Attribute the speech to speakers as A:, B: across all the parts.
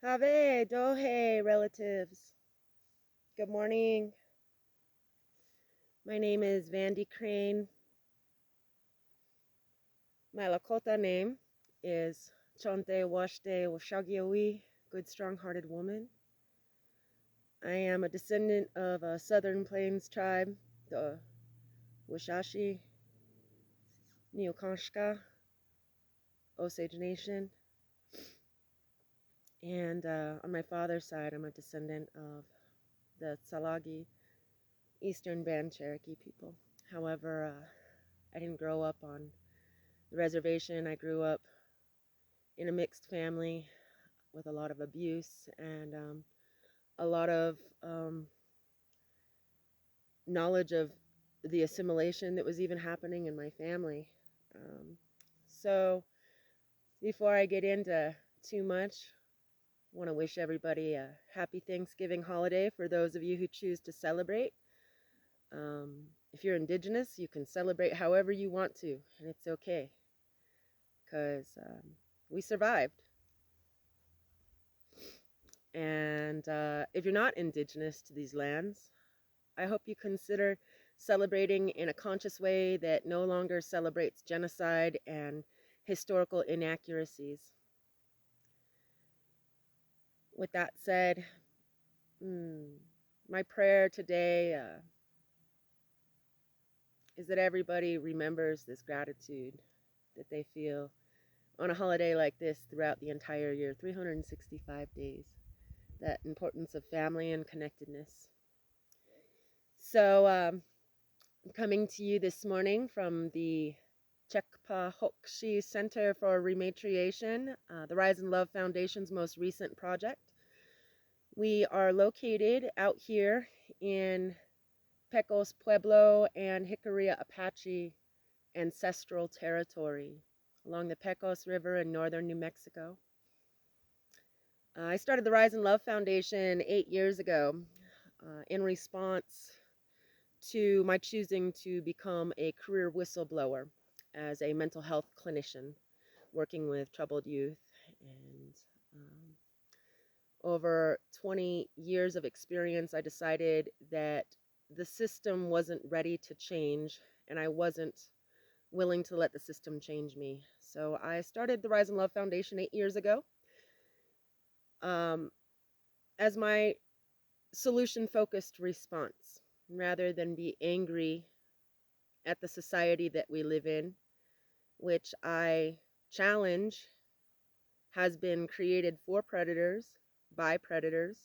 A: Have dohe relatives. Good morning. My name is Vandy Crane. My Lakota name is Chonte Washte Washagiawi, good strong-hearted woman. I am a descendant of a Southern Plains tribe, the Washashi, Neokanshka, Osage Nation. And on my father's side, I'm a descendant of the Tsalagi, Eastern Band Cherokee people. However, I didn't grow up on the reservation. I grew up in a mixed family with a lot of abuse and a lot of knowledge of the assimilation that was even happening in my family. So before I get into too much, I want to wish everybody a happy Thanksgiving holiday for those of you who choose to celebrate. If you're indigenous, you can celebrate however you want to, and it's okay, because we survived. And if you're not indigenous to these lands, I hope you consider celebrating in a conscious way that no longer celebrates genocide and historical inaccuracies. With that said, my prayer today is that everybody remembers this gratitude that they feel on a holiday like this throughout the entire year, 365 days, that importance of family and connectedness. So I'm coming to you this morning from the Cekpa Hoksi Center for ReMatriation, the Rise and Love Foundation's most recent project. We are located out here in Pecos Pueblo and Jicarilla Apache ancestral territory along the Pecos River in northern New Mexico. I started the Rise and Love Foundation 8 years ago in response to my choosing to become a career whistleblower as a mental health clinician working with troubled youth. And over 20 years of experience, I decided that the system wasn't ready to change, and I wasn't willing to let the system change me. So I started the Rise and Love Foundation 8 years ago as my solution-focused response, rather than be angry at the society that we live in, which I challenge has been created for predators, by predators.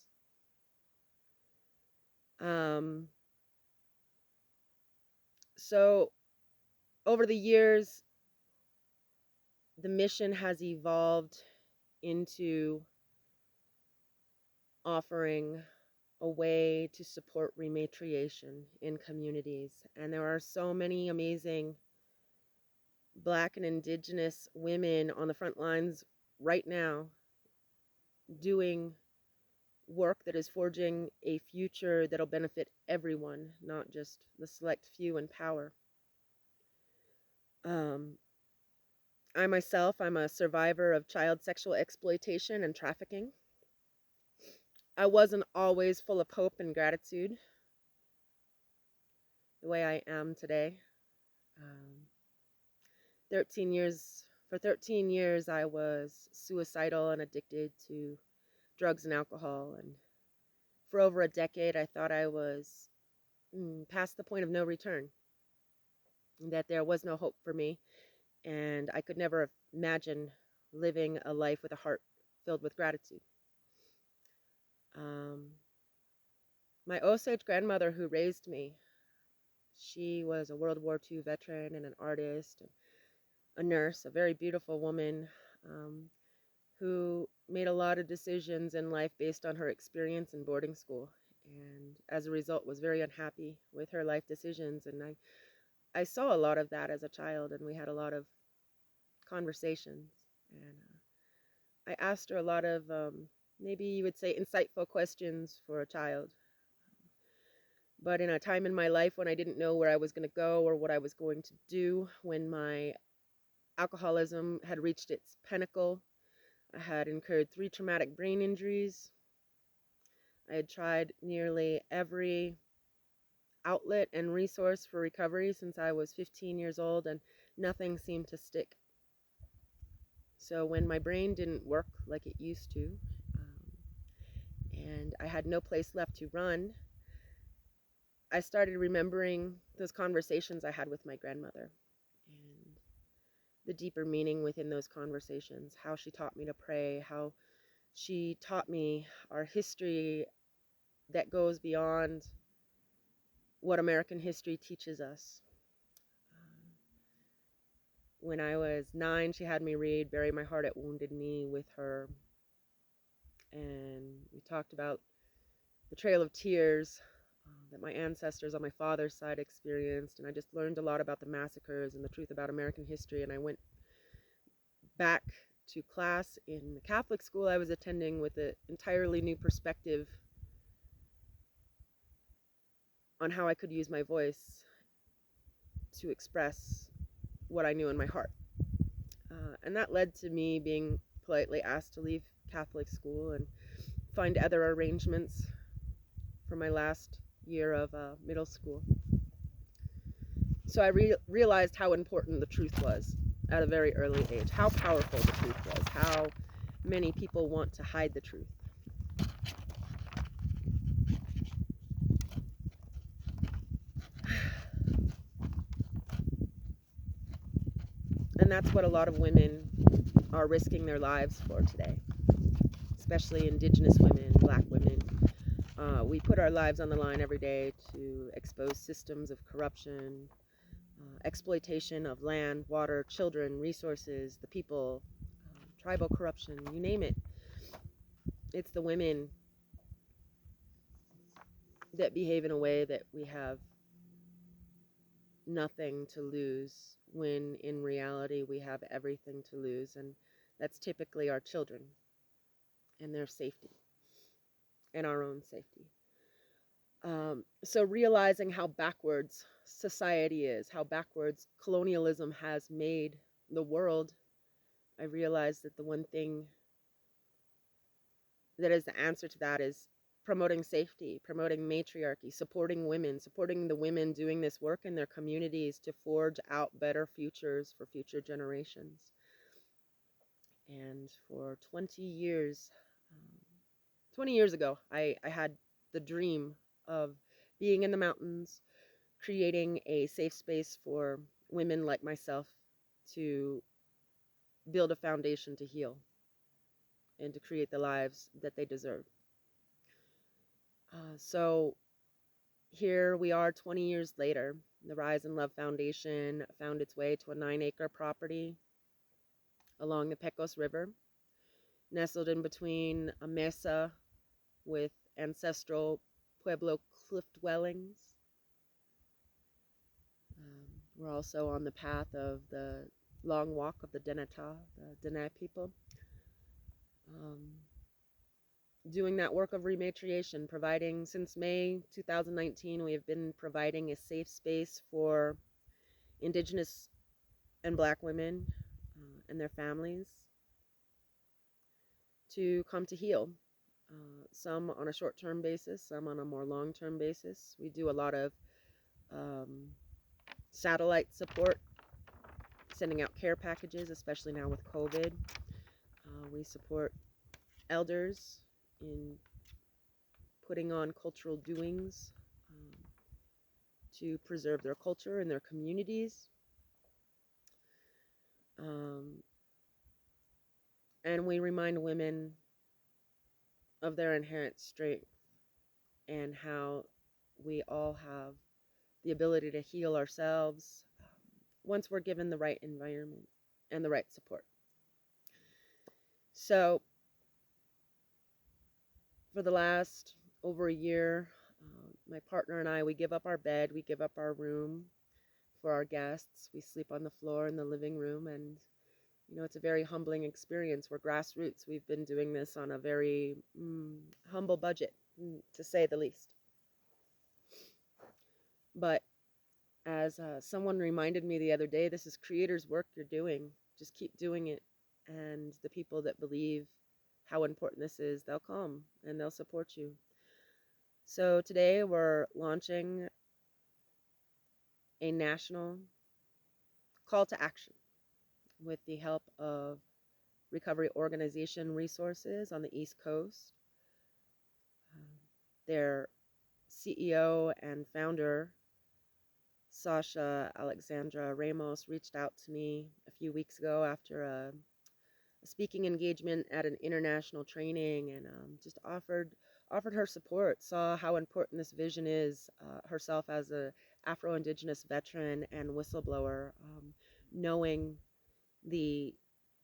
A: So over the years, the mission has evolved into offering a way to support rematriation in communities. And there are so many amazing Black and Indigenous women on the front lines right now doing work that is forging a future that'll benefit everyone, not just the select few in power. I myself, I'm a survivor of child sexual exploitation and trafficking. I wasn't always full of hope and gratitude the way I am today. 13 years, I was suicidal and addicted to drugs and alcohol. And for over a decade, I thought I was past the point of no return, that there was no hope for me. And I could never imagine living a life with a heart filled with gratitude. My Osage grandmother who raised me, she was a World War II veteran and an artist, and a nurse, a very beautiful woman who made a lot of decisions in life based on her experience in boarding school. And as a result, was very unhappy with her life decisions. And I saw a lot of that as a child, and we had a lot of conversations. And I asked her a lot of, maybe you would say, insightful questions for a child. But in a time in my life when I didn't know where I was going to go or what I was going to do, when my alcoholism had reached its pinnacle, I had incurred 3 traumatic brain injuries. I had tried nearly every outlet and resource for recovery since I was 15 years old, and nothing seemed to stick. So when my brain didn't work like it used to, and I had no place left to run, I started remembering those conversations I had with my grandmother and the deeper meaning within those conversations, how she taught me to pray, how she taught me our history that goes beyond what American history teaches us. When I was 9, she had me read Bury My Heart at Wounded Knee with her, and we talked about the Trail of Tears that my ancestors on my father's side experienced, and I just learned a lot about the massacres and the truth about American history. And I went back to class in the Catholic school I was attending with an entirely new perspective on how I could use my voice to express what I knew in my heart. And that led to me being politely asked to leave Catholic school and find other arrangements for my last year of middle school. So I realized how important the truth was at a very early age, how powerful the truth was, how many people want to hide the truth. And that's what a lot of women are risking their lives for today, especially Indigenous women, Black women. We put our lives on the line every day to expose systems of corruption, exploitation of land, water, children, resources, the people, tribal corruption, you name it. It's the women that behave in a way that we have nothing to lose, when in reality we have everything to lose, and that's typically our children and their safety and our own safety. So realizing how backwards society is, how backwards colonialism has made the world, I realized that the one thing that is the answer to that is promoting safety, promoting matriarchy, supporting women, supporting the women doing this work in their communities to forge out better futures for future generations. And for 20 years, 20 years ago, I had the dream of being in the mountains, creating a safe space for women like myself to build a foundation to heal and to create the lives that they deserve. So here we are 20 years later. The Rise and Love Foundation found its way to a 9-acre property along the Pecos River, nestled in between a mesa with ancestral Pueblo cliff dwellings. We're also on the path of the long walk of the Denata, the Dene people. Doing that work of rematriation, providing, since May 2019, we have been providing a safe space for Indigenous and Black women and their families to come to heal. Some on a short-term basis, some on a more long-term basis. We do a lot of satellite support, sending out care packages, especially now with COVID. We support elders in putting on cultural doings to preserve their culture and their communities. And we remind women of their inherent strength and how we all have the ability to heal ourselves once we're given the right environment and the right support. So for the last over a year, my partner and I, we give up our bed, we give up our room for our guests. We sleep on the floor in the living room, and you know, it's a very humbling experience. We're grassroots. We've been doing this on a very humble budget, to say the least. But as someone reminded me the other day, this is creator's work you're doing. Just keep doing it. and the people that believe how important this is, they'll come and they'll support you. So today we're launching a national call to action with the help of recovery organization resources on the East Coast. Their CEO and founder, Sasha Alexandra Ramos, reached out to me a few weeks ago after a speaking engagement at an international training, and just offered her support. Saw how important this vision is, herself as a Afro-Indigenous veteran and whistleblower, knowing the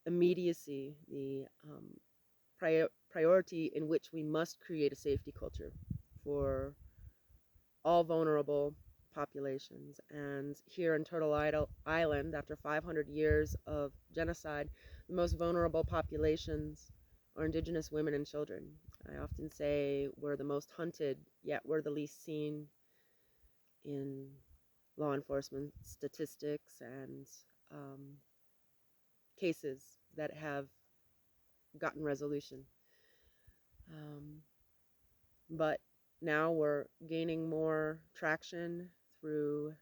A: immediacy, the priority in which we must create a safety culture for all vulnerable populations. And here in Turtle Island, after 500 years of genocide, the most vulnerable populations are Indigenous women and children. I often say we're the most hunted, yet we're the least seen in law enforcement statistics and cases that have gotten resolution. But now we're gaining more traction through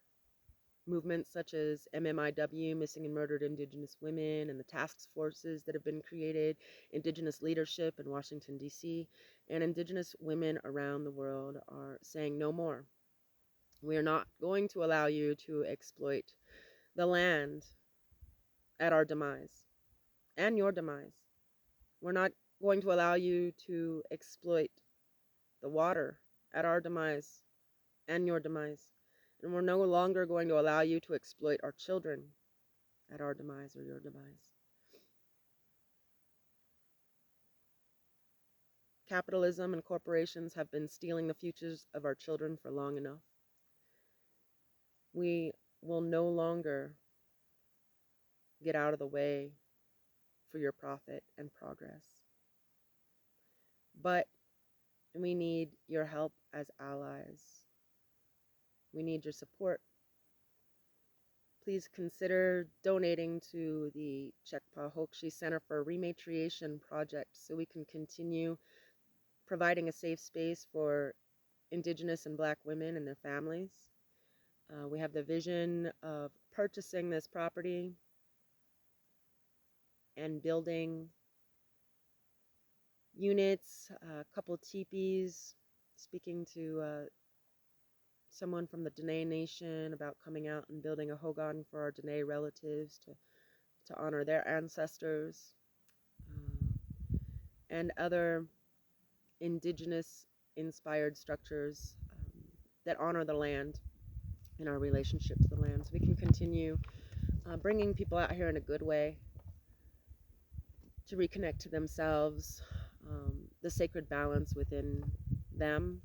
A: movements such as MMIW, Missing and Murdered Indigenous Women, and the task forces that have been created, Indigenous leadership in Washington, D.C., and Indigenous women around the world are saying no more. We are not going to allow you to exploit the land at our demise and your demise. We're not going to allow you to exploit the water at our demise and your demise. And we're no longer going to allow you to exploit our children at our demise or your demise. Capitalism and corporations have been stealing the futures of our children for long enough. We will no longer get out of the way for your profit and progress. But we need your help as allies. We need your support. Please consider donating to the Cekpa Hoksi Center for ReMatriation project so we can continue providing a safe space for Indigenous and Black women and their families. We have the vision of purchasing this property and building units, a couple teepees, speaking to someone from the Dene Nation about coming out and building a hogan for our Dene relatives to honor their ancestors, and other Indigenous inspired structures that honor the land and our relationship to the land, so we can continue bringing people out here in a good way to reconnect to themselves, the sacred balance within them,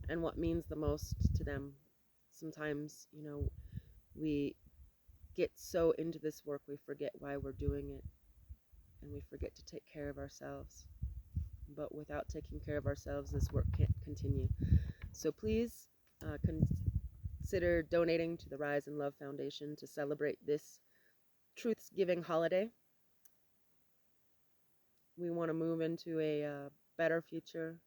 A: and what means the most to them. Sometimes, we get so into this work we forget why we're doing it, and we forget to take care of ourselves. But without taking care of ourselves, this work can't continue. So please consider donating to the Rise in Love Foundation to celebrate this Truthsgiving holiday. We want to move into a better future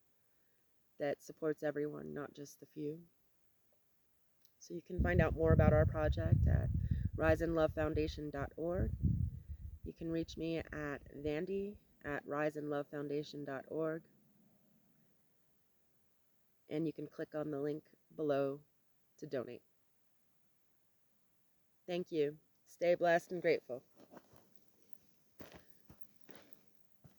A: that supports everyone, not just the few. So you can find out more about our project at riseinlovefoundation.org. You can reach me at vandy@riseinlovefoundation.org. And you can click on the link below to donate. Thank you. Stay blessed and grateful.